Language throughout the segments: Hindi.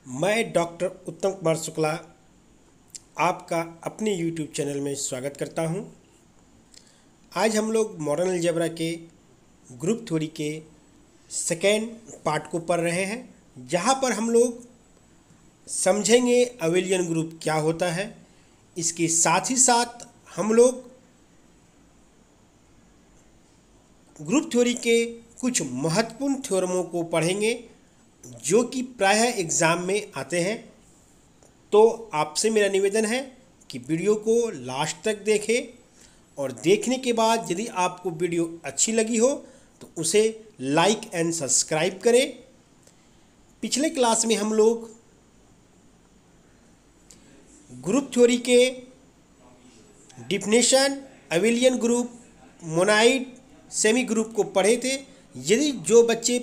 मैं डॉक्टर उत्तम कुमार शुक्ला आपका अपने YouTube चैनल में स्वागत करता हूं। आज हम लोग मॉडर्न अलजेब्रा के ग्रुप थ्योरी के सेकेंड पार्ट को पढ़ रहे हैं, जहां पर हम लोग समझेंगे अबेलियन ग्रुप क्या होता है। इसके साथ ही साथ हम लोग ग्रुप थ्योरी के कुछ महत्वपूर्ण थ्योरमों को पढ़ेंगे जो कि प्रायः एग्ज़ाम में आते हैं। तो आपसे मेरा निवेदन है कि वीडियो को लास्ट तक देखें और देखने के बाद यदि आपको वीडियो अच्छी लगी हो तो उसे लाइक एंड सब्सक्राइब करें। पिछले क्लास में हम लोग ग्रुप थ्योरी के definition, abelian group, monoid, semi group को पढ़े थे। यदि जो बच्चे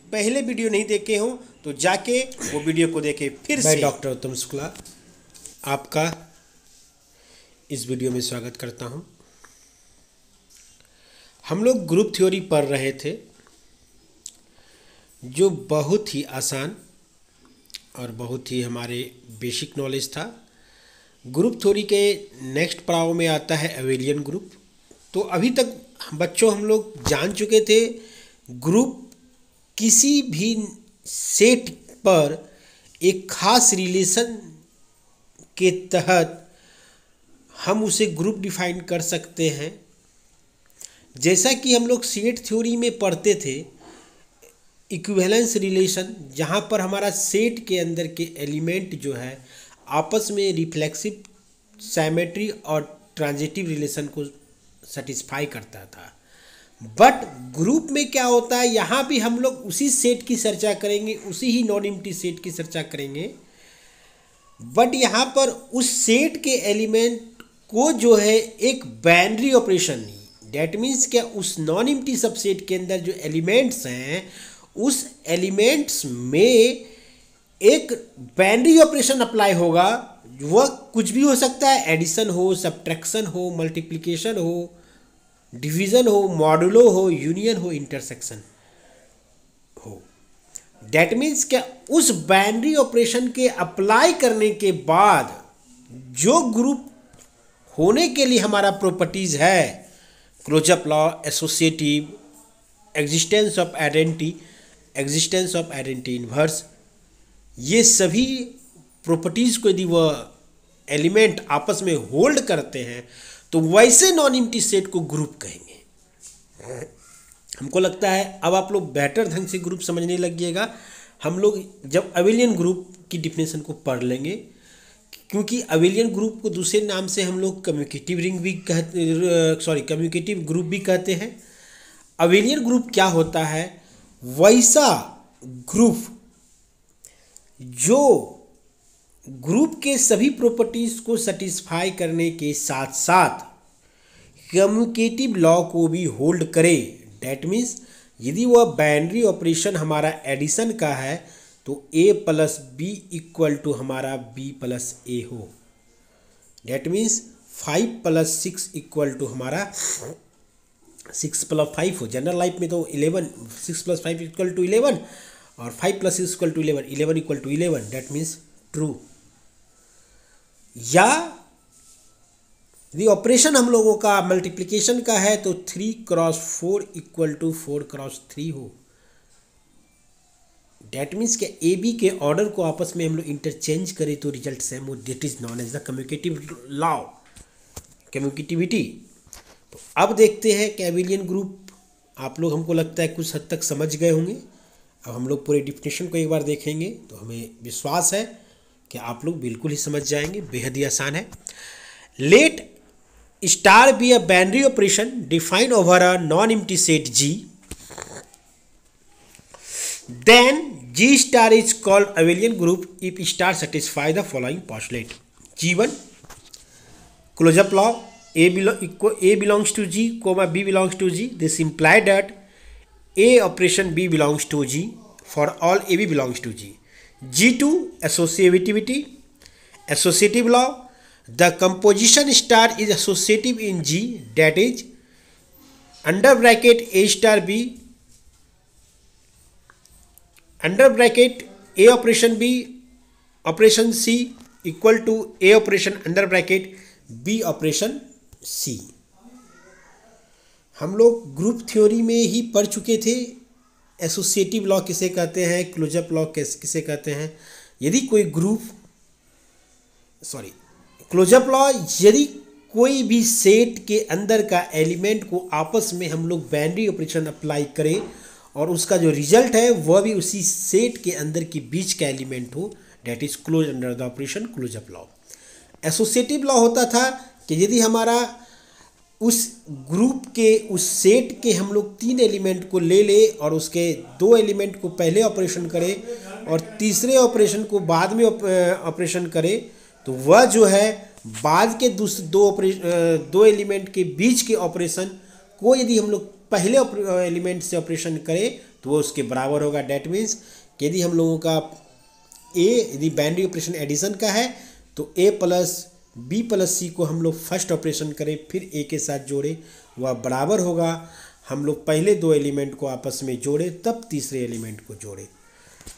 पहले वीडियो नहीं देखे हों तो जाके वो वीडियो को देखें फिर से। मैं डॉक्टर उत्तम शुक्ला आपका इस वीडियो में स्वागत करता हूं। हम लोग ग्रुप थ्योरी पढ़ रहे थे जो बहुत ही आसान और बहुत ही हमारे बेसिक नॉलेज था। ग्रुप थ्योरी के नेक्स्ट पड़ाव में आता है अबेलियन ग्रुप। तो अभी तक बच्चों हम लोग जान चुके थे ग्रुप किसी भी सेट पर एक खास रिलेशन के तहत हम उसे ग्रुप डिफाइन कर सकते हैं। जैसा कि हम लोग सेट थ्योरी में पढ़ते थे इक्विवेलेंस रिलेशन, जहाँ पर हमारा सेट के अंदर के एलिमेंट जो है आपस में रिफ्लेक्सिव, सिमेट्री और ट्रांजिटिव रिलेशन को सेटिस्फाई करता था। बट ग्रुप में क्या होता है, यहाँ भी हम लोग उसी सेट की चर्चा करेंगे, उसी ही नॉन एम्प्टी सेट की चर्चा करेंगे। बट यहाँ पर उस सेट के एलिमेंट को जो है एक बाइनरी ऑपरेशन, डेट मीन्स क्या, उस नॉन एम्प्टी सबसेट के अंदर जो एलिमेंट्स हैं उस एलिमेंट्स में एक बाइनरी ऑपरेशन अप्लाई होगा। वह कुछ भी हो सकता है, एडिशन हो, सब्ट्रैक्शन हो, मल्टीप्लिकेशन हो, डिवीज़न हो, मॉडुलो हो, यूनियन हो, इंटरसेक्शन हो। डेट मीन्स क्या, उस बाइनरी ऑपरेशन के अप्लाई करने के बाद जो ग्रुप होने के लिए हमारा प्रॉपर्टीज है, closure law, associative, existence of identity, existence of identity inverse, ये सभी प्रॉपर्टीज को यदि वह एलिमेंट आपस में होल्ड करते हैं तो वैसे नॉन एम्प्टी सेट को ग्रुप कहेंगे। हमको लगता है अब आप लोग बेहतर ढंग से ग्रुप समझने लगिएगा। हम लोग जब अबेलियन ग्रुप की डिफिनेशन को पढ़ लेंगे, क्योंकि अबेलियन ग्रुप को दूसरे नाम से हम लोग कम्यूटेटिव रिंग भी कम्यूटेटिव ग्रुप भी कहते हैं। अबेलियन ग्रुप क्या होता है, वैसा ग्रुप जो ग्रुप के सभी प्रॉपर्टीज को सेटिस्फाई करने के साथ साथ कम्यूटेटिव लॉ को भी होल्ड करे। डेट मीन्स यदि वह बाइनरी ऑपरेशन हमारा एडिशन का है तो a plus B equal to हमारा b प्लस ए हो। That means 5 plus 6 equal to हमारा 6 प्लस 5 हो। जनरल लाइफ में तो 11, 6 प्लस 5 इक्वल टू 11 और 5 plus 6 equal to 11, 11 equal to 11। That means true. या यदि ऑपरेशन हम लोगों का मल्टीप्लिकेशन का है तो 3 क्रॉस 4 इक्वल टू 4 क्रॉस 3 हो। डेट मीन्स के ए बी के ऑर्डर को आपस में हम लोग इंटरचेंज करें तो रिजल्ट सेम हो। That is known as the commutative law, commutativity. तो अब देखते हैं कि अबेलियन ग्रुप आप लोग, हमको लगता है कुछ हद तक समझ गए होंगे। अब हम लोग पूरे डिफिनेशन को एक बार देखेंगे तो हमें विश्वास है कि आप लोग बिल्कुल ही समझ जाएंगे। बेहद ही आसान है। Let star be a binary operation defined over a non empty set G, then G star is called abelian group if star satisfy the following postulate. G1 closure law, A belongs to G, B belongs to G. This implies that A operation B belongs to G for all AB belongs to G. G2 associative law, the composition star is associative in G, that is under bracket A star B under bracket A operation B operation C equal to A operation under bracket B operation C. हम लोग ग्रुप थ्योरी में ही पढ़ चुके थे एसोसिएटिव लॉ किसे कहते हैं, क्लोजअप लॉ किसे कहते हैं। यदि कोई ग्रुप क्लोजअप लॉ, यदि कोई भी सेट के अंदर का एलिमेंट को आपस में हम लोग बाइनरी ऑपरेशन अप्लाई करें और उसका जो रिजल्ट है वह भी उसी सेट के अंदर के बीच का एलिमेंट हो, that is closed under the operation closure law. Associative law होता था कि यदि हमारा उस ग्रुप के उस सेट के हम लोग 3 एलिमेंट को ले ले और उसके 2 एलिमेंट को पहले ऑपरेशन करें और तीसरे ऑपरेशन को बाद में ऑपरेशन करें, तो वह जो है बाद के दो एलिमेंट के बीच के ऑपरेशन को यदि हम लोग पहले एलिमेंट से ऑपरेशन करें तो वो उसके बराबर होगा। डेट मीन्स यदि हम लोगों का यदि बाइनरी ऑपरेशन एडिशन का है तो ए प्लस बी प्लस सी को हम लोग फर्स्ट ऑपरेशन करें फिर ए के साथ जोड़ें, वह बराबर होगा हम लोग पहले 2 एलिमेंट को आपस में जोड़ें तब तीसरे एलिमेंट को जोड़ें।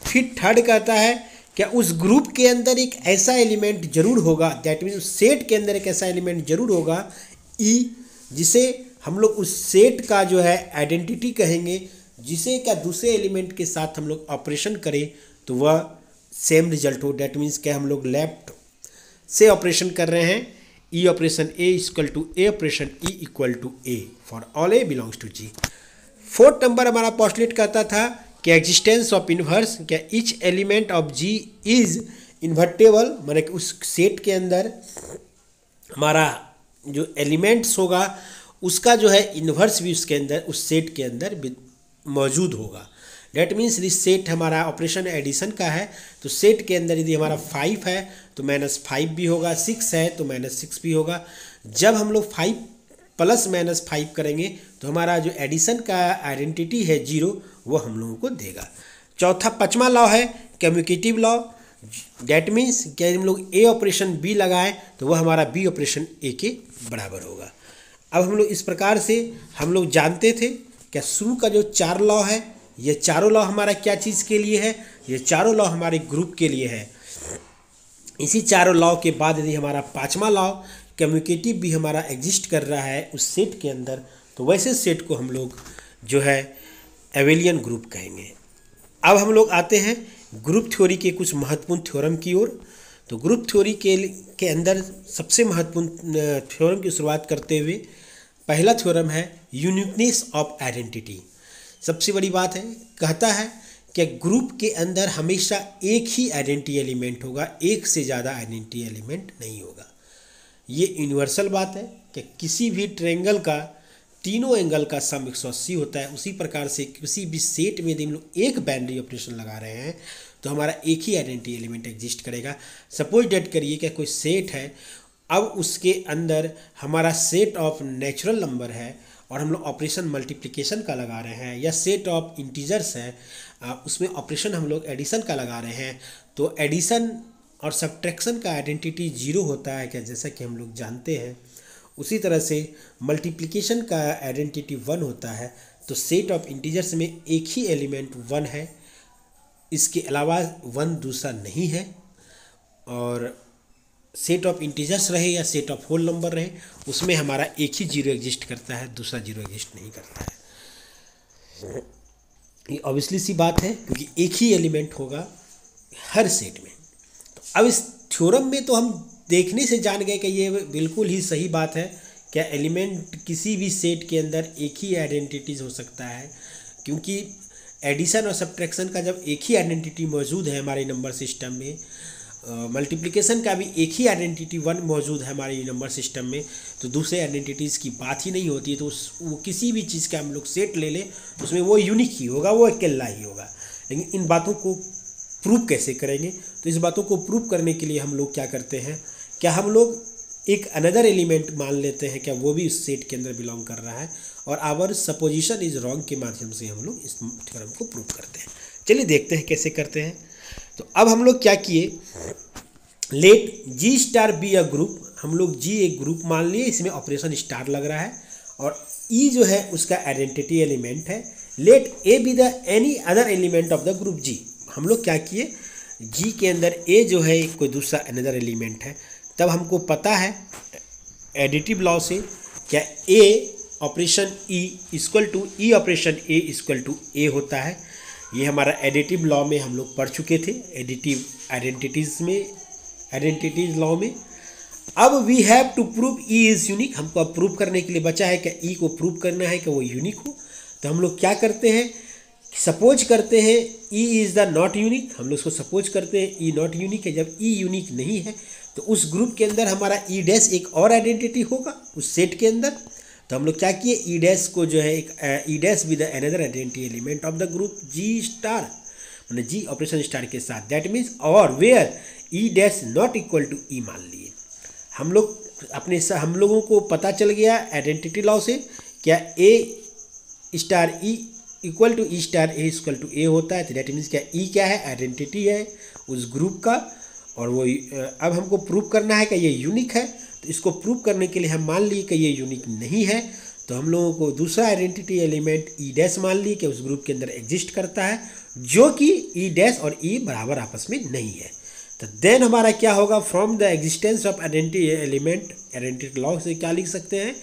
फिर थर्ड कहता है क्या उस ग्रुप के अंदर एक ऐसा एलिमेंट जरूर होगा, दैट मीन्स उस सेट के अंदर एक ऐसा एलिमेंट जरूर होगा ई, जिसे हम लोग उस सेट का जो है आइडेंटिटी कहेंगे, जिसे क्या दूसरे एलिमेंट के साथ हम लोग ऑपरेशन करें तो वह सेम रिजल्ट हो। डेट मीन्स क्या हम लोग लेफ्ट से ऑपरेशन कर रहे हैं, E operation A equal to A operation E equal to A for all A belongs to G. 4th number हमारा पोस्टुलेट कहता था कि एग्जिस्टेंस ऑफ इन्वर्स, क्या each element of G is invertible, माने कि उस सेट के अंदर हमारा जो एलिमेंट्स होगा उसका जो है इन्वर्स भी उसके अंदर उस सेट के अंदर मौजूद होगा। डेट मीन्स यदि सेट हमारा ऑपरेशन एडिशन का है तो सेट के अंदर यदि हमारा 5 है तो -5 भी होगा, 6 है तो -6 भी होगा। जब हम लोग 5 प्लस -5 करेंगे तो हमारा जो एडिशन का आइडेंटिटी है 0 वो हम लोगों को देगा। 5वां लॉ है कम्यूटेटिव लॉ। डेट मीन्स क्या हम लोग ए ऑपरेशन बी लगाएं तो वह हमारा बी ऑपरेशन ए के बराबर होगा। अब हम लोग इस प्रकार से हम लोग जानते थे क्या शुरू का जो 4 लॉ है ये चारों लॉ हमारा क्या चीज़ के लिए है, ये चारों लॉ हमारे ग्रुप के लिए है। इसी चारों लॉ के बाद यदि हमारा 5वां लॉ कम्यूटेटिव भी हमारा एग्जिस्ट कर रहा है उस सेट के अंदर तो वैसे सेट को हम लोग जो है एबेलियन ग्रुप कहेंगे। अब हम लोग आते हैं ग्रुप थ्योरी के कुछ महत्वपूर्ण थ्योरम की ओर। तो ग्रुप थ्योरी के अंदर सबसे महत्वपूर्ण थ्योरम की शुरुआत करते हुए पहला थ्योरम है यूनिकनेस ऑफ आइडेंटिटी। सबसे बड़ी बात है, कहता है कि ग्रुप के अंदर हमेशा एक ही आइडेंटिटी एलिमेंट होगा, एक से ज़्यादा आइडेंटिटी एलिमेंट नहीं होगा। ये यूनिवर्सल बात है कि किसी भी ट्रायंगल का तीनों एंगल का सम 180 होता है। उसी प्रकार से किसी भी सेट में यदि हम लोग एक बाइनरी ऑपरेशन लगा रहे हैं तो हमारा एक ही आइडेंटिटी एलिमेंट एग्जिस्ट करेगा। सपोज डेट करिए कि कोई सेट है, अब उसके अंदर हमारा सेट ऑफ नेचुरल नंबर है और हम लोग ऑपरेशन मल्टीप्लिकेशन का लगा रहे हैं, या सेट ऑफ इंटीजर्स है उसमें ऑपरेशन हम लोग एडिशन का लगा रहे हैं, तो एडिशन और सब्ट्रैक्शन का आइडेंटिटी 0 होता है क्या, जैसा कि हम लोग जानते हैं। उसी तरह से मल्टीप्लिकेशन का आइडेंटिटी 1 होता है। तो सेट ऑफ इंटीजर्स में एक ही एलिमेंट 1 है, इसके अलावा 1 दूसरा नहीं है। और सेट ऑफ इंटीजर्स रहे या सेट ऑफ होल नंबर रहे उसमें हमारा एक ही 0 एग्जिस्ट करता है, दूसरा 0 एग्जिस्ट नहीं करता है। ये ऑब्वियसली सी बात है क्योंकि एक ही एलिमेंट होगा हर सेट में। तो अब इस थ्योरम में तो हम देखने से जान गए कि ये बिल्कुल ही सही बात है, क्या एलिमेंट किसी भी सेट के अंदर एक ही आइडेंटिटीज हो सकता है, क्योंकि एडिशन और सब्ट्रैक्शन का जब एक ही आइडेंटिटी मौजूद है हमारे नंबर सिस्टम में, मल्टीप्लिकेशन का भी एक ही आइडेंटिटी 1 मौजूद है हमारे नंबर सिस्टम में, तो दूसरे आइडेंटिटीज़ की बात ही नहीं होती है। तो वो किसी भी चीज़ का हम लोग सेट ले लें तो उसमें वो यूनिक ही होगा, वो अकेला ही होगा। लेकिन इन बातों को प्रूव कैसे करेंगे, तो इस बातों को प्रूव करने के लिए हम लोग क्या करते हैं, क्या हम लोग एक अनदर एलिमेंट मान लेते हैं क्या वो भी उस सेट के अंदर बिलोंग कर रहा है, और आवर सपोजिशन इज रॉन्ग के माध्यम से हम लोग इस थ्योरम को प्रूव करते हैं। चलिए देखते हैं कैसे करते हैं। तो अब हम लोग क्या किए, let G star be a group, हम लोग जी एक ग्रुप मान लिए, इसमें ऑपरेशन स्टार लग रहा है और ई जो है उसका आइडेंटिटी एलिमेंट है। Let A B the any other element of the group G. हम लोग क्या किए, जी के अंदर ए जो है कोई दूसरा अनदर एलिमेंट है, तब हमको पता है एडिटिव लॉ से क्या A operation E equal to E operation A equal to A होता है। ये हमारा एडिटिव लॉ में हम लोग पढ़ चुके थे, एडिटिव आइडेंटिटीज लॉ में। अब we have to prove E is unique. हमको अब प्रूव करने के लिए बचा है कि ई को प्रूव करना है कि वो यूनिक हो। तो हम लोग क्या करते हैं, सपोज करते हैं E is the not unique. हम लोग उसको सपोज करते हैं ई नॉट यूनिक है। जब ई यूनिक नहीं है तो उस ग्रुप के अंदर हमारा ई डैश एक और आइडेंटिटी होगा उस सेट के अंदर। तो हम लोग क्या किए, ई डैश को जो है एक E dash with another identity element of the group G star, मतलब जी ऑपरेशन स्टार के साथ, दैट मीन्स और where E dash not equal to E मान लिए। हम लोगों को पता चल गया आइडेंटिटी लॉ से क्या A star E equal to E star A equal to A होता है। तो दैट मीन्स क्या ई क्या है, आइडेंटिटी है उस ग्रुप का, और वो अब हमको प्रूव करना है कि ये यूनिक है। तो इसको प्रूव करने के लिए हम मान लिए कि ये यूनिक नहीं है, तो हम लोगों को दूसरा आइडेंटिटी एलिमेंट ई डैश मान लिए कि उस ग्रुप के अंदर एग्जिस्ट करता है, जो कि ई डैश और ई बराबर आपस में नहीं है। तो देन हमारा क्या होगा, from the existence of identity element, identity law से क्या लिख सकते हैं,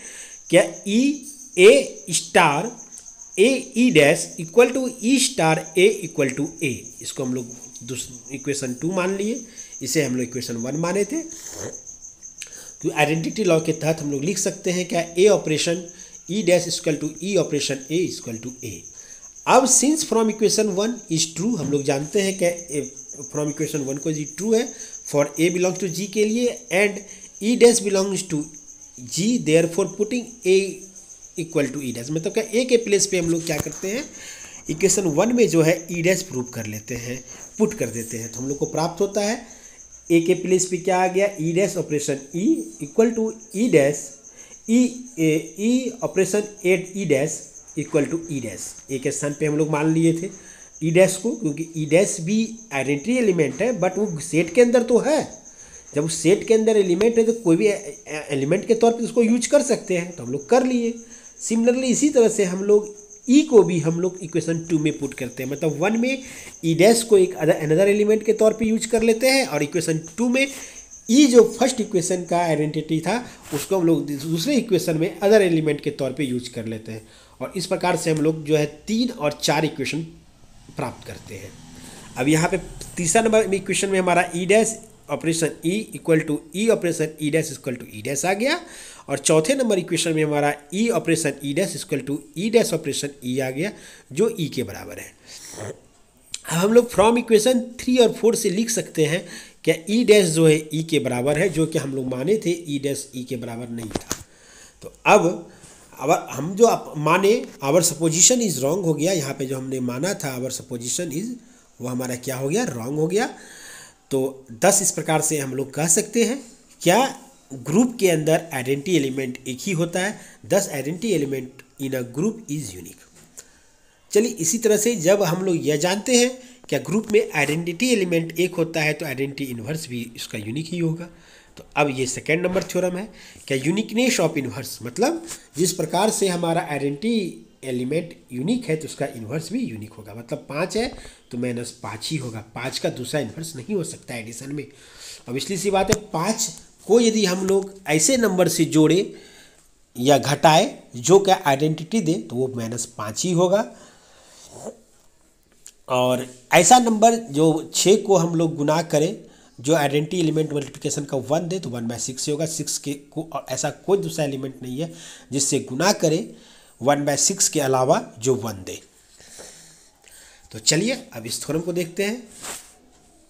क्या ई A star A E dash equal to E star A equal to A. इसको हम लोग इक्वेशन 2 मान लिए, इसे हम लोग इक्वेशन 1 माने थे। तो आइडेंटिटी लॉ के तहत हम लोग लिख सकते हैं क्या, A operation E dash equal to E operation A equal to A. अब since from equation 1 is true, हम लोग जानते हैं कि फ्रॉम इक्वेशन 1 को जी ट्रू है for A belongs to G के लिए and E dash belongs to G, therefore putting A equal to E dash, मतलब क्या ए के प्लेस पे हम लोग क्या करते हैं, इक्वेशन 1 में जो है ई डैश प्रूव कर लेते हैं, पुट कर देते हैं। तो हम लोग को प्राप्त होता है ए के प्लेस पे क्या आ गया, E dash operation E equal to E dash E operation at E dash equal to E dash. A के स्थान पे हम लोग मान लिए थे ई डैश को, क्योंकि ई डैश भी आइडेंटिटी एलिमेंट है, बट वो सेट के अंदर तो है। जब उस सेट के अंदर एलिमेंट है तो कोई भी एलिमेंट के तौर पे उसको यूज कर सकते हैं, तो हम लोग कर लिए। सिमिलरली इसी तरह से हम लोग ई को भी हम लोग इक्वेशन 2 में पुट करते हैं, मतलब 1 में ई डैश को एक अनदर एलिमेंट के तौर पे यूज कर लेते हैं, और इक्वेशन 2 में ई जो फर्स्ट इक्वेशन का आइडेंटिटी था उसको हम लोग दूसरे इक्वेशन में अदर एलिमेंट के तौर पे यूज कर लेते हैं। और इस प्रकार से हम लोग जो है 3 और 4 इक्वेशन प्राप्त करते हैं। अब यहाँ पे तीसरा नंबर इक्वेशन में हमारा E dash operation E equal to E operation E dash equal to E dash आ गया, और चौथे नंबर इक्वेशन में हमारा E operation E dash equal to E dash operation E आ गया, जो ई के बराबर है। अब हम लोग फ्रॉम इक्वेशन 3 और 4 से लिख सकते हैं क्या ई डैश जो है ई के बराबर है, जो कि हम लोग माने थे ई डैश ई के बराबर नहीं था। तो अब हम जो माने आवर सपोजिशन इज रॉन्ग हो गया, यहाँ पे जो हमने माना था आवर सपोजिशन इज, वो हमारा क्या हो गया, रॉन्ग हो गया। तो 10 इस प्रकार से हम लोग कह सकते हैं क्या ग्रुप के अंदर आइडेंटिटी एलिमेंट एक ही होता है, 10 identity element in a group is unique. चलिए इसी तरह से जब हम लोग यह जानते हैं क्या ग्रुप में आइडेंटिटी एलिमेंट एक होता है तो आइडेंटिटी इन्वर्स भी इसका यूनिक ही होगा। तो अब ये सेकेंड नंबर थ्योरम है क्या, यूनिकनेस ऑफ इन्वर्स, मतलब जिस प्रकार से हमारा आइडेंटिटी एलिमेंट यूनिक है तो उसका इन्वर्स भी यूनिक होगा। मतलब 5 है तो -5 ही होगा, 5 का दूसरा इन्वर्स नहीं हो सकता एडिशन में। अब इसलिए सी बात है 5 को यदि हम लोग ऐसे नंबर से जोड़े या घटाए जो क्या आइडेंटिटी दे तो वो -5 ही होगा, और ऐसा नंबर जो 6 को हम लोग गुना करें जो आइडेंटिटी एलिमेंट मल्टीप्लिकेशन का 1 दे तो 1/6 से होगा। 6 के को ऐसा कोई दूसरा एलिमेंट नहीं है जिससे गुना करें 1/6 के अलावा जो 1 दे। तो चलिए अब इस थ्योरम को देखते हैं।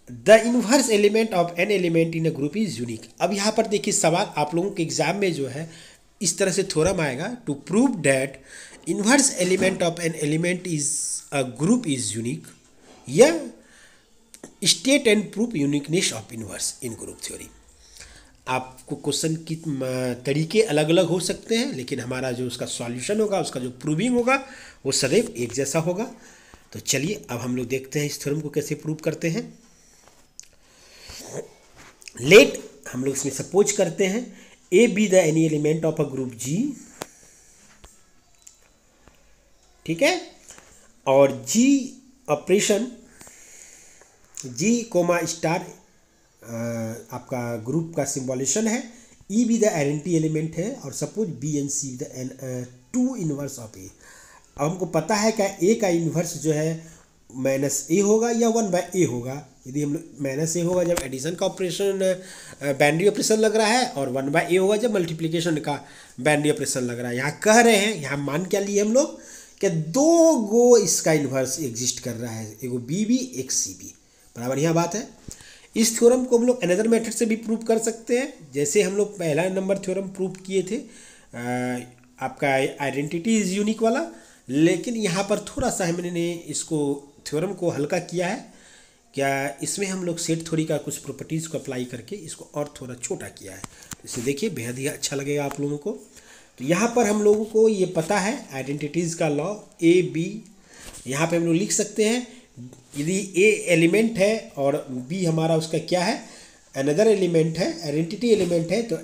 The inverse element of an element in a group is unique. अब यहाँ पर देखिए सवाल आप लोगों के एग्जाम में जो है इस तरह से थ्योरम आएगा, to prove that inverse element of an element is a group is unique, या state and proof uniqueness of inverse in group theory. आपको क्वेश्चन की तरीके अलग अलग हो सकते हैं, लेकिन हमारा जो उसका सॉल्यूशन होगा, उसका जो प्रूविंग होगा वो सदैव एक जैसा होगा। तो चलिए अब हम लोग देखते हैं इस थ्योरम को कैसे प्रूव करते हैं। लेट हम लोग इसमें सपोज करते हैं A B the any element of a group G, ठीक है, और G operation G comma star आपका ग्रुप का सिम्बोलिशन है, ई भी द आइडेंटिटी एलिमेंट है, और suppose B and C the two inverse of A. अब हमको पता है कि ए का इन्वर्स जो है माइनस ए होगा या 1/a होगा। यदि हम लोग माइनस ए होगा जब एडिशन का ऑपरेशन बाइनरी ऑपरेशन लग रहा है, और 1/a होगा जब मल्टीप्लिकेशन का बाइनरी ऑपरेशन लग रहा है। यहाँ कह रहे हैं, यहाँ मान क्या लिए हम लोग कि दो गो इसका इन्वर्स एग्जिस्ट कर रहा है, एगो बी बी एक सी बी, बराबर यहाँ बात है। इस थ्योरम को हम लोग अनदर मेथड से भी प्रूव कर सकते हैं, जैसे हम लोग पहला नंबर थ्योरम प्रूव किए थे आपका आइडेंटिटी इज यूनिक वाला। लेकिन यहाँ पर थोड़ा सा हमने इसको थ्योरम को हल्का किया है, क्या इसमें हम लोग सेट थ्योरी का कुछ प्रॉपर्टीज़ को अप्लाई करके इसको और थोड़ा छोटा किया है। इसे देखिए बेहद ही अच्छा लगेगा आप लोगों को। तो यहाँ पर हम लोगों को ये पता है आइडेंटिटीज़ का लॉ ए बी, यहाँ पे हम लोग लिख सकते हैं यदि ए एलिमेंट है और बी हमारा उसका क्या है अनदर एलिमेंट है, आइडेंटिटी एलिमेंट है, तो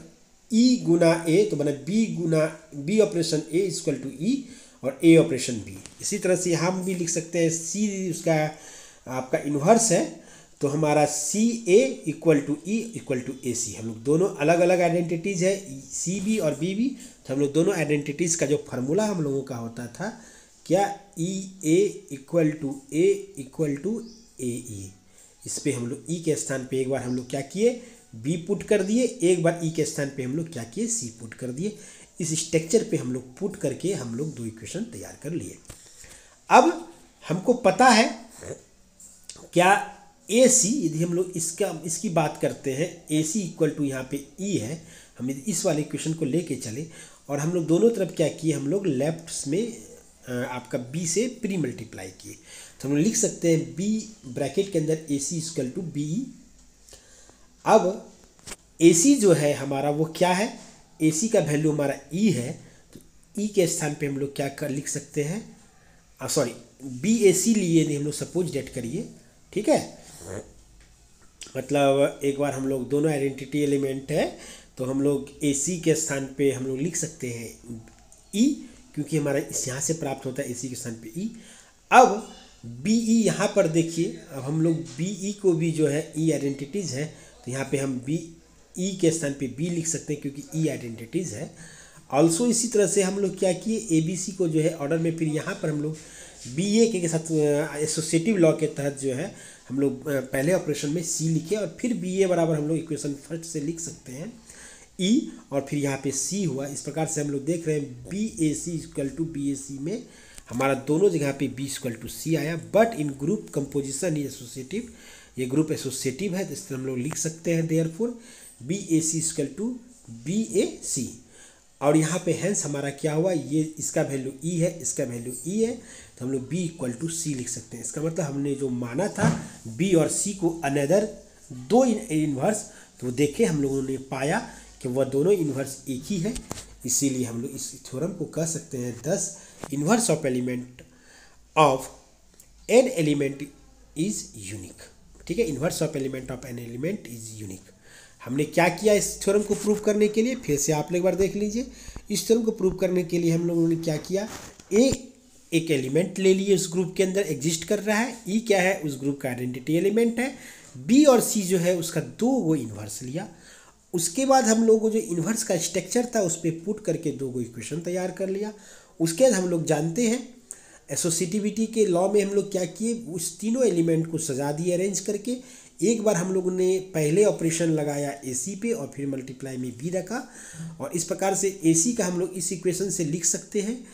ई गुना ए तो बना बी गुना B operation A equal to E और ए ऑपरेशन बी। इसी तरह से हम भी लिख सकते हैं सी उसका आपका इन्वर्स है, तो हमारा C A equal to E equal to A C. हम लोग दोनों अलग अलग आइडेंटिटीज़ है सी बी और बी बी, तो हम लोग दोनों आइडेंटिटीज़ का जो फार्मूला हम लोगों का होता था क्या ई a equal to a equal to a e. इस पे हम लोग ई के स्थान पे एक बार हम लोग क्या किए बी पुट कर दिए, एक बार ई के स्थान पे हम लोग क्या किए सी पुट कर दिए। इस स्ट्रक्चर पे हम लोग पुट करके हम लोग दो इक्वेशन तैयार कर लिए। अब हमको पता है क्या ए सी, यदि हम लोग इसकी बात करते हैं ए सी इक्वल टू यहाँ पे ई है, हम इस वाले इक्वेशन को लेके चले और हम लोग दोनों तरफ क्या किए हम लोग लेफ्ट में आपका बी से प्री मल्टीप्लाई किए, तो हम लोग लिख सकते हैं बी ब्रैकेट के अंदर ए c equal to B E. अब ए सी जो है हमारा वो क्या है, ए सी का वैल्यू हमारा ई है, तो ई के स्थान पे हम लोग क्या कर लिख सकते हैं सॉरी बी ए सी लिए नहीं हम लोग सपोज डेट करिए, ठीक है। मतलब एक बार हम लोग दोनों आइडेंटिटी एलिमेंट है तो हम लोग ए सी के स्थान पे हम लोग लिख सकते हैं ई, क्योंकि हमारा इस यहाँ से प्राप्त होता है ए सी के स्थान पे ई। अब बी ई यहाँ पर देखिए, अब हम लोग बी ई को भी जो है ई आइडेंटिटीज़ है तो यहाँ पे हम बी ई के स्थान पे बी लिख सकते हैं क्योंकि ई आइडेंटिटीज़ है। ऑल्सो इसी तरह से हम लोग क्या किए ए बी सी को जो है ऑर्डर में, फिर यहाँ पर हम लोग बी ए के साथ एसोसिएटिव लॉ के तहत जो है हम लोग पहले ऑपरेशन में सी लिखे और फिर बी ए बराबर हम लोग इक्वेशन फर्स्ट से लिख सकते हैं ई और फिर यहाँ पे सी हुआ। इस प्रकार से हम लोग देख रहे हैं b a c equal to b a c में हमारा दोनों जगह पे बी इक्वल टू सी आया, but in group composition is associative, ये ग्रुप एसोसिएटिव है तो इस तरह हम लोग लिख सकते हैं therefore b a c equal to b a c. और यहाँ पे हैंस हमारा क्या हुआ, ये इसका वैल्यू ई है इसका वैल्यू ई है, तो हम लोग बी इक्वल टू सी लिख सकते हैं। इसका मतलब हमने जो माना था बी और सी को अनदर दो इन्वर्स, तो देखे हम लोगों ने पाया कि वह दोनों इन्वर्स एक ही है, इसीलिए हम लोग इस थ्योरम को कह सकते हैं 10 inverse of element of an element is unique. ठीक है, inverse of element of an element is unique. हमने क्या किया इस थ्योरम को प्रूव करने के लिए, फिर से आप एक बार देख लीजिए। इस थ्योरम को प्रूव करने के लिए हम लोगों ने क्या किया, एक एलिमेंट ले लिए उस ग्रुप के अंदर एग्जिस्ट कर रहा है, ई क्या है उस ग्रुप का आइडेंटिटी एलिमेंट है, बी और सी जो है उसका दो वो इन्वर्स लिया। उसके बाद हम लोगों जो इन्वर्स का स्ट्रक्चर था उस पर पुट करके दो गो इक्वेशन तैयार कर लिया। उसके बाद हम लोग जानते हैं एसोसिएटिविटी के लॉ में हम लोग क्या किए, उस तीनों एलिमेंट को सजा दिए अरेंज करके। एक बार हम लोगों ने पहले ऑपरेशन लगाया एसी पे और फिर मल्टीप्लाई में बी रखा, और इस प्रकार से एसी का हम लोग इस इक्वेशन से लिख सकते हैं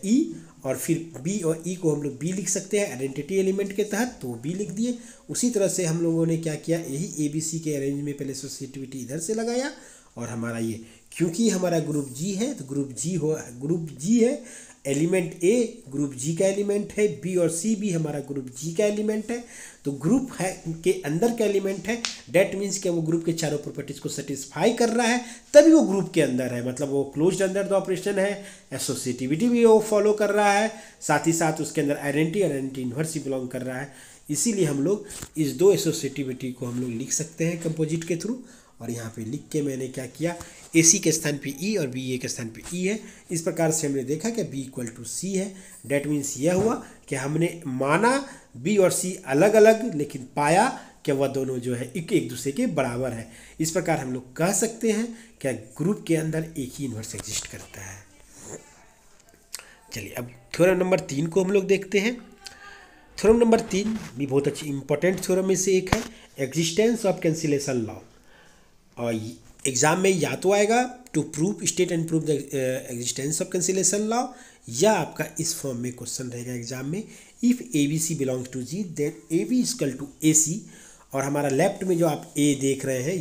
ई, और फिर बी और ई को हम लोग बी लिख सकते हैं आइडेंटिटी एलिमेंट के तहत, तो बी लिख दिए। उसी तरह से हम लोगों ने क्या किया, यही ए बी सी के अरेंज में पहले एसोसिएटिविटी इधर से लगाया, और हमारा ये क्योंकि हमारा ग्रुप जी है तो ग्रुप जी है, एलिमेंट ए ग्रुप जी का एलिमेंट है, बी और सी भी हमारा ग्रुप जी का एलिमेंट है, तो ग्रुप है के अंदर का एलिमेंट है, डेट मीन्स कि वो ग्रुप के चारों प्रॉपर्टीज को सेटिस्फाई कर रहा है तभी वो ग्रुप के अंदर है, मतलब वो क्लोज्ड अंडर द ऑपरेशन है, एसोसिएटिविटी भी वो फॉलो कर रहा है, साथ ही साथ उसके अंदर आइडेंटिटी इन्वर्स ही बिलोंग कर रहा है। इसीलिए हम लोग इस दो एसोसिएटिविटी को हम लोग लिख सकते हैं कंपोजिट के थ्रू, और यहाँ पे लिख के मैंने क्या किया, ए सी के स्थान पे ई और बी ए के स्थान पे ई है। इस प्रकार से हमने देखा कि बी इक्वल टू सी है। डैट मीन्स यह हुआ कि हमने माना बी और सी अलग अलग, लेकिन पाया कि वह दोनों जो है एक दूसरे के बराबर है। इस प्रकार हम लोग कह सकते हैं कि ग्रुप के अंदर एक ही इन्वर्स एग्जिस्ट करता है। चलिए अब थ्योरम नंबर 3 को हम लोग देखते हैं। थ्योरम नंबर 3 भी बहुत अच्छी इंपॉर्टेंट थ्योरम में से एक है, एग्जिस्टेंस ऑफ कैंसिलेशन लॉ। और एग्जाम में या तो आएगा to prove state and prove the existence of cancellation law, या आपका इस फॉर्म में क्वेश्चन रहेगा एग्जाम में, if a B C belongs to g then a B equal to A c. और हमारा लेफ्ट में जो आप ए देख रहे हैं,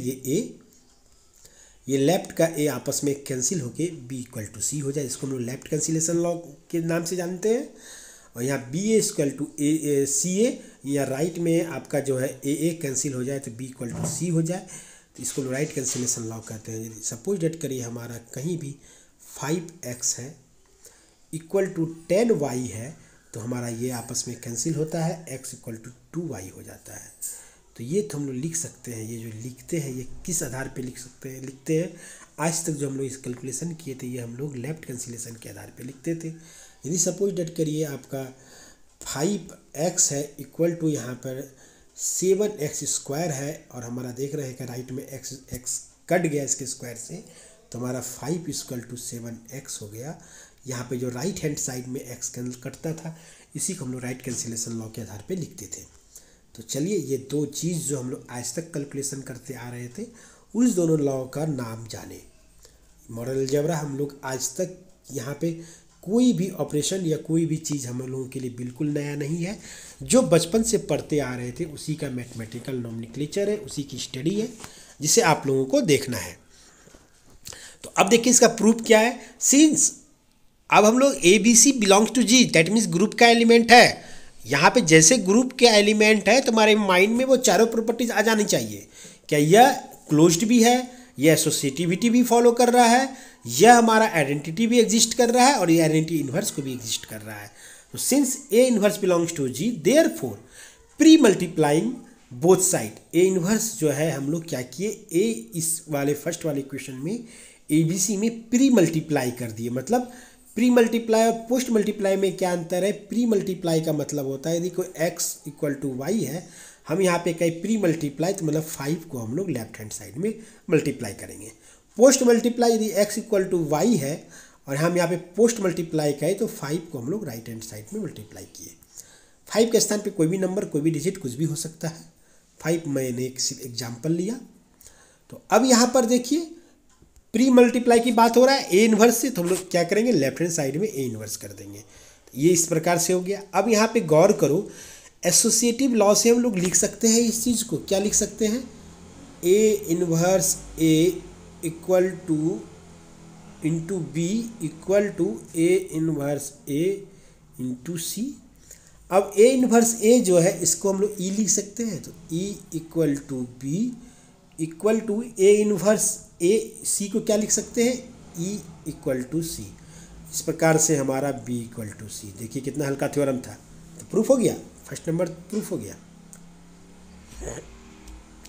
ये लेफ्ट का ए आपस में कैंसिल होके बी इक्वल टू सी हो जाए। इसको हम लोग लेफ्ट कैंसिलेशन लॉ के नाम से जानते हैं। और यहाँ बी ए इक्वल टू ए सी ए, या राइट में आपका जो है ए कैंसिल हो जाए तो बी इक्वल टू सी हो जाए, तो इसको राइट कैंसिलेशन लॉ कहते हैं। यदि सपोज डेट करिए हमारा कहीं भी 5x है इक्वल टू 10y है, तो हमारा ये आपस में कैंसिल होता है, x इक्वल टू 2y हो जाता है। तो ये तो हम लोग लिख सकते हैं। ये जो लिखते हैं ये किस आधार पे लिखते हैं, आज तक जो हम लोग इस कैलकुलेशन किए थे ये हम लोग लेफ्ट कैंसिलेशन के आधार पे लिखते थे। यदि सपोज डेट करिए आपका 5x है इक्वल टू यहाँ पर 7x स्क्वायर है, और हमारा देख रहे हैं कि राइट में x कट गया इसके स्क्वायर से, तो हमारा 5 इक्वल टू 7x हो गया। यहाँ पे जो राइट हैंड साइड में x कटता था, इसी को हम लोग राइट कैंसिलेशन लॉ के आधार पे लिखते थे। तो चलिए ये दो चीज़ जो हम लोग आज तक कैलकुलेशन करते आ रहे थे, उस दोनों लॉ का नाम जाने। मॉडल अलजेब्रा हम लोग आज तक यहाँ पे कोई भी ऑपरेशन या कोई भी चीज़ हम लोगों के लिए बिल्कुल नया नहीं है। जो बचपन से पढ़ते आ रहे थे उसी का मैथमेटिकल नोमेनक्लेचर है, उसी की स्टडी है, जिसे आप लोगों को देखना है। तो अब देखिए इसका प्रूफ क्या है। सिंस अब हम लोग A B C belongs to G, that means group का एलिमेंट है। यहाँ पे जैसे ग्रुप के एलिमेंट है, तुम्हारे माइंड में वो चारों प्रॉपर्टीज आ जानी चाहिए। क्या यह क्लोज्ड भी है, यह एसोसिएटिविटी भी फॉलो कर रहा है, यह हमारा आइडेंटिटी भी एग्जिस्ट कर रहा है, और ये आइडेंटिटी इन्वर्स को भी एग्जिस्ट कर रहा है। तो since A inverse belongs to G, therefore pre multiplying both side, A inverse जो है हम लोग क्या किए, ए इस वाले फर्स्ट वाले इक्वेशन में ए बी सी में प्री मल्टीप्लाई कर दिए। मतलब प्री मल्टीप्लाई और पोस्ट मल्टीप्लाई में क्या अंतर है। प्री मल्टीप्लाई का मतलब होता है यदि कोई x इक्वल टू वाई है, हम यहाँ पे कहीं प्री मल्टीप्लाई, तो मतलब 5 को हम लोग लेफ्ट हैंड साइड में मल्टीप्लाई करेंगे। पोस्ट मल्टीप्लाई यदि x इक्वल टू वाई है और हम यहाँ पे पोस्ट मल्टीप्लाई करें, तो 5 को हम लोग राइट हैंड साइड में मल्टीप्लाई किए। 5 के स्थान पे कोई भी नंबर, कोई भी डिजिट, कुछ भी हो सकता है। 5 मैंने एक एग्जाम्पल लिया। तो अब यहाँ पर देखिए प्री मल्टीप्लाई की बात हो रहा है ए इन्वर्स से, तो हम लोग क्या करेंगे, लेफ्ट हैंड साइड में ए इन्वर्स कर देंगे। तो ये इस प्रकार से हो गया। अब यहाँ पे गौर करो, एसोसिएटिव लॉ से हम लोग लिख सकते हैं इस चीज़ को, क्या लिख सकते हैं, a inverse a equal to into b equal to a inverse a into c. अब ए इन्वर्स ए जो है इसको हम लोग ई लिख सकते हैं, तो e equal to b equal to a inverse a c को क्या लिख सकते हैं, ई इक्वल टू सी। इस प्रकार से हमारा बी इक्वल टू सी, देखिए कितना हल्का थ्योरम था, तो प्रूफ हो गया, फर्स्ट नंबर प्रूफ हो गया।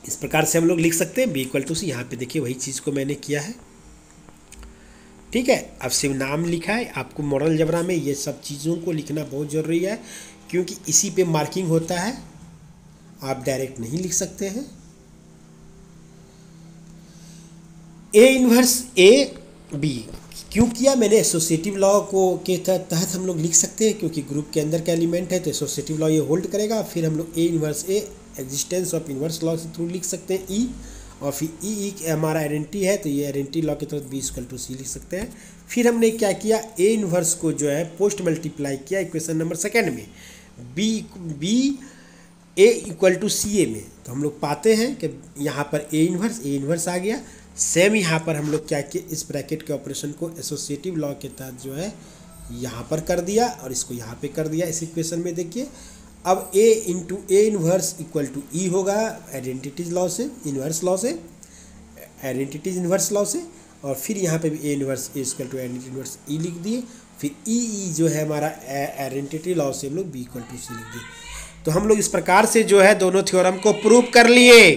इस प्रकार से हम लोग लिख सकते हैं बी इक्वल टू सी। यहाँ पे देखिए वही चीज़ को मैंने किया है, ठीक है। अब सिर्फ नाम लिखा है। आपको मॉडल अलजेब्रा में ये सब चीज़ों को लिखना बहुत ज़रूरी है, क्योंकि इसी पे मार्किंग होता है, आप डायरेक्ट नहीं लिख सकते हैं। ए इन्वर्स ए बी क्यों किया मैंने, एसोसिएटिव लॉ को के तहत हम लोग लिख सकते हैं, क्योंकि ग्रुप के अंदर का एलिमेंट है तो एसोसिएटिव लॉ ये होल्ड करेगा। फिर हम लोग a inverse a existence of inverse law से थ्रू लिख सकते हैं ई, और फिर ई हमारा आइडेंटिटी है, तो ये आइडेंटिटी लॉ के तहत बी इक्वल टू सी लिख सकते हैं। फिर हमने क्या किया, ए इन्वर्स को जो है पोस्ट मल्टीप्लाई किया इक्वेशन नंबर सेकेंड में, बी ए इक्वल टू सी ए में, तो हम लोग पाते हैं कि यहाँ पर ए इन्वर्स आ गया। सेम यहाँ पर हम लोग क्या किए, इस ब्रैकेट के ऑपरेशन को एसोसिएटिव लॉ के तहत जो है यहाँ पर कर दिया, और इसको यहाँ पे कर दिया इस इक्वेशन में। देखिए अब a into a inverse equal to e होगा आइडेंटिटीज लॉ से, इन्वर्स लॉ से, आइडेंटिटीज इन्वर्स लॉ से, और फिर यहाँ पे भी a inverse a equal to identity inverse e लिख दिए। फिर ई जो है हमारा आइडेंटिटी लॉ से हम लोग बी इक्वल टू सी लिख दिए। तो हम लोग इस प्रकार से जो है दोनों थ्योरम को प्रूव कर लिए।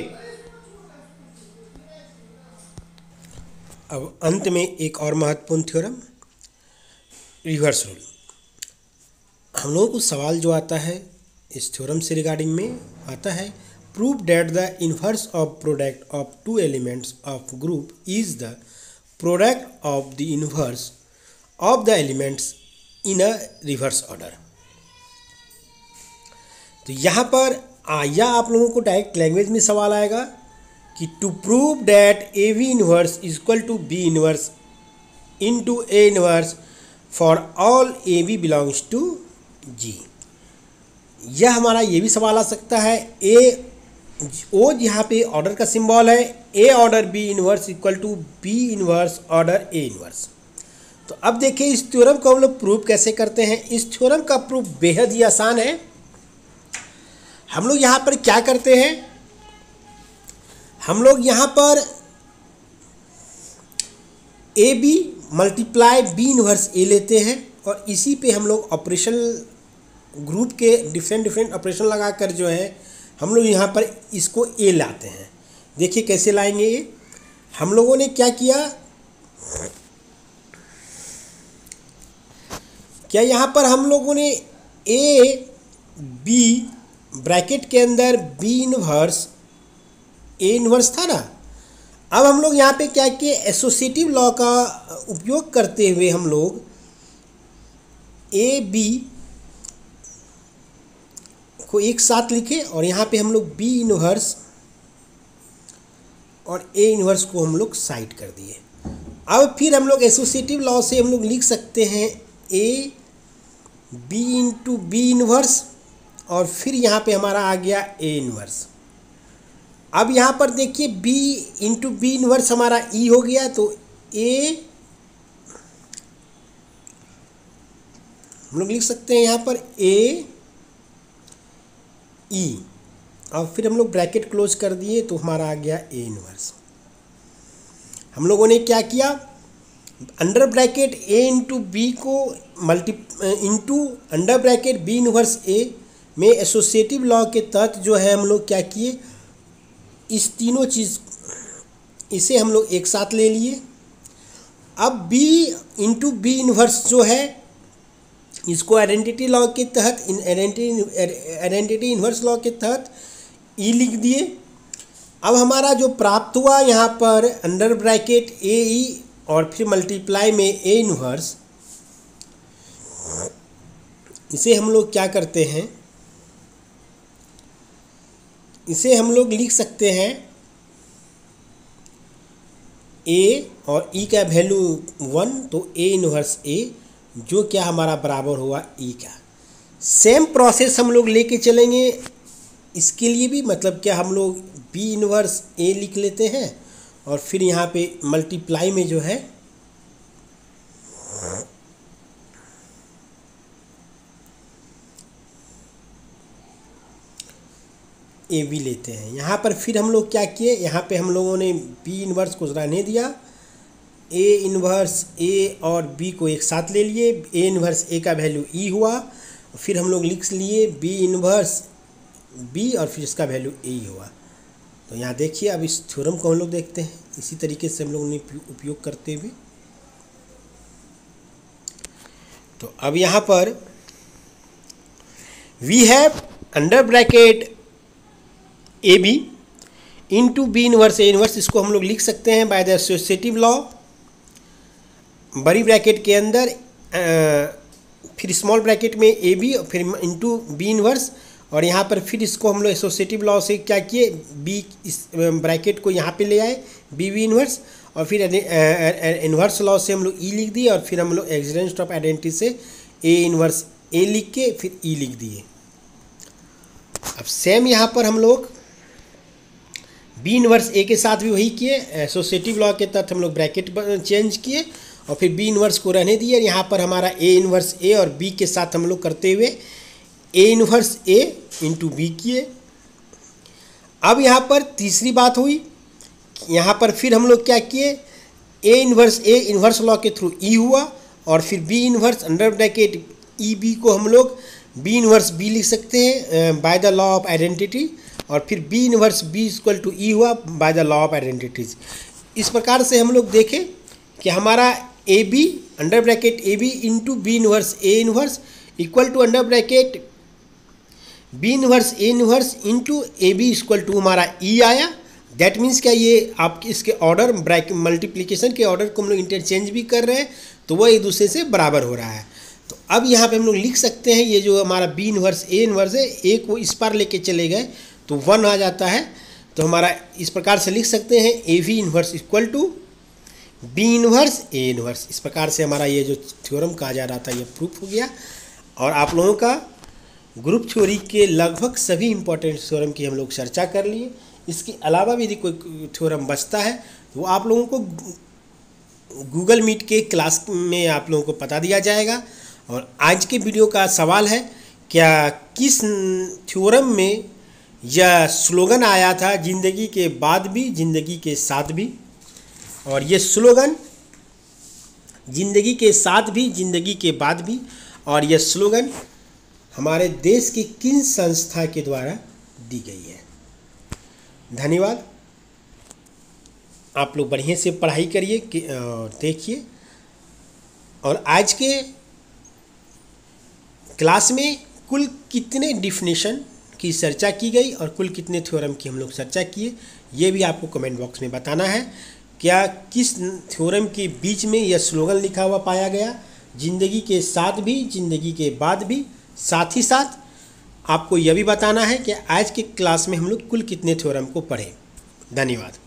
अब अंत में एक और महत्वपूर्ण थ्योरम, रिवर्स रूल। हम लोगों को सवाल जो आता है इस थ्योरम से रिगार्डिंग में आता है, prove that the inverse of product of two elements of group is the product of the inverse of the elements in a reverse order. तो यहाँ पर या आप लोगों को डायरेक्ट लैंग्वेज में सवाल आएगा कि to prove that a b inverse is equal to b inverse into a inverse for all a b belongs to g. यह हमारा ये भी सवाल आ सकता है, ए ओ यहाँ पे ऑर्डर का सिंबल है, a order b inverse equal to b inverse order a inverse. तो अब देखिए इस थ्योरम को हम लोग प्रूव कैसे करते हैं। इस थ्योरम का प्रूफ बेहद ही आसान है। हम लोग यहाँ पर क्या करते हैं, हम लोग यहाँ पर a b multiply b inverse a लेते हैं और इसी पे हम लोग ऑपरेशन ग्रुप के डिफरेंट ऑपरेशन लगाकर जो है हम लोग यहाँ पर इसको ए लाते हैं। देखिए कैसे लाएंगे ये। हम लोगों ने क्या किया, क्या यहाँ पर हम लोगों ने ए बी ब्रैकेट के अंदर बी इन्वर्स ए इन्वर्स था ना। अब हम लोग यहाँ पे क्या किए, एसोसिएटिव लॉ का उपयोग करते हुए हम लोग ए बी को एक साथ लिखे और यहाँ पे हम लोग बी इन्वर्स और ए इन्वर्स को हम लोग साइड कर दिए। अब फिर हम लोग एसोसिएटिव लॉ से हम लोग लिख सकते हैं A B into B inverse और फिर यहाँ पे हमारा आ गया ए इन्वर्स। अब यहाँ पर देखिए b इंटू बी इन्वर्स हमारा e हो गया, तो a हम लोग लिख सकते हैं यहाँ पर a e और फिर हम लोग ब्रैकेट क्लोज कर दिए तो हमारा आ गया a इन्वर्स। हम लोगों ने क्या किया, under bracket a into b को into under bracket b inverse a में एसोसिएटिव लॉ के तहत जो है हम लोग क्या किए, इस तीनों चीज़ इसे हम लोग एक साथ ले लिए। अब b इंटू बी इन्वर्स जो है इसको आइडेंटिटी लॉ के तहत आइडेंटिटी इन्वर्स लॉ के तहत e लिख दिए। अब हमारा जो प्राप्त हुआ यहाँ पर अंडर ब्रैकेट ए ई और फिर मल्टीप्लाई में ए इन्वर्स, इसे हम लोग क्या करते हैं, इसे हम लोग लिख सकते हैं a और e का वैल्यू 1 तो a इन्वर्स a जो क्या हमारा बराबर हुआ e का। सेम प्रोसेस हम लोग लेके चलेंगे इसके लिए भी, मतलब क्या हम लोग b इन्वर्स a लिख लेते हैं और फिर यहाँ पे मल्टीप्लाई में जो है ए बी लेते हैं। यहाँ पर फिर हम लोग क्या किए, यहाँ पे हम लोगों ने बी इन्वर्स को रहने दिया, ए इन्वर्स ए और बी को एक साथ ले लिए, ए इन्वर्स ए का वैल्यू ई हुआ, फिर हम लोग लिख लिए बी इन्वर्स बी और फिर इसका वैल्यू ए हुआ। तो यहाँ देखिए अब इस थ्योरम को हम लोग देखते हैं इसी तरीके से हम लोगों ने उपयोग करते हुए। तो अब यहाँ पर we have under bracket A B into B inverse A inverse, इसको हम लोग लिख सकते हैं बाय द एसोसिएटिव लॉ, बड़ी ब्रैकेट के अंदर फिर स्मॉल ब्रैकेट में ए बी फिर इंटू बी इन्वर्स और यहाँ पर फिर इसको हम लोग एसोसिएटिव लॉ से क्या किए, बी इस ब्रैकेट को यहाँ पे ले आए बी बी इन्वर्स और फिर इन्वर्स लॉ से हम लोग ई लिख दिए और फिर हम लोग एक्सीडेंस ऑफ आइडेंटिटी से ए इन्वर्स ए लिख के फिर ई लिख दिए। अब सेम यहाँ पर हम लोग बी इन्वर्स ए के साथ भी वही किए, एसोसिएटिव लॉ के तहत हम लोग ब्रैकेट चेंज किए और फिर बी इन्वर्स को रहने दिए। यहाँ पर हमारा ए इन्वर्स ए और बी के साथ हम लोग करते हुए ए इन्वर्स ए इंटू बी किए। अब यहाँ पर तीसरी बात हुई, यहाँ पर फिर हम लोग क्या किए, ए इन्वर्स लॉ के थ्रू ई हुआ और फिर b inverse under bracket e b को हम लोग बी इन्वर्स बी लिख सकते हैं by the law of identity और फिर b inverse b equal to e हुआ by the law of identities. इस प्रकार से हम लोग देखें कि हमारा a b under bracket A B into b inverse A inverse equal to under bracket B inverse A inverse into A B equal to हमारा ई आया। दैट मीन्स क्या, ये आप इसके ऑर्डर ब्रैकेट मल्टीप्लिकेशन के ऑर्डर को हम लोग इंटरचेंज भी कर रहे हैं, तो वो एक दूसरे से बराबर हो रहा है। तो अब यहाँ पे हम लोग लिख सकते हैं, ये जो हमारा बी इनवर्स ए इनवर्स है, ए को इस पार लेके चले गए तो 1 आ जाता है। तो हमारा इस प्रकार से लिख सकते हैं A V inverse equal to B inverse A inverse. इस प्रकार से हमारा ये जो थ्योरम कहा जा रहा था ये प्रूफ हो गया। और आप लोगों का ग्रुप थ्योरी के लगभग सभी इंपॉर्टेंट थ्योरम की हम लोग चर्चा कर लिए। इसके अलावा भी यदि कोई थ्योरम बचता है तो वो आप लोगों को गूगल मीट के क्लास में आप लोगों को बता दिया जाएगा। और आज के वीडियो का सवाल है, क्या किस थ्योरम में यह स्लोगन आया था, ज़िंदगी के बाद भी ज़िंदगी के साथ भी। और ये स्लोगन ज़िंदगी के साथ भी ज़िंदगी के बाद भी, और यह स्लोगन हमारे देश की किन संस्था के द्वारा दी गई है। धन्यवाद। आप लोग बढ़िया से पढ़ाई करिए, देखिए। और आज के क्लास में कुल कितने डिफिनेशन की चर्चा की गई और कुल कितने थ्योरम की हम लोग चर्चा किए, ये भी आपको कमेंट बॉक्स में बताना है। क्या किस थ्योरम के बीच में यह स्लोगन लिखा हुआ पाया गया, ज़िंदगी के साथ भी ज़िंदगी के बाद भी। साथ ही साथ आपको यह भी बताना है कि आज के क्लास में हम लोग कुल कितने थ्योरम को पढ़े। धन्यवाद।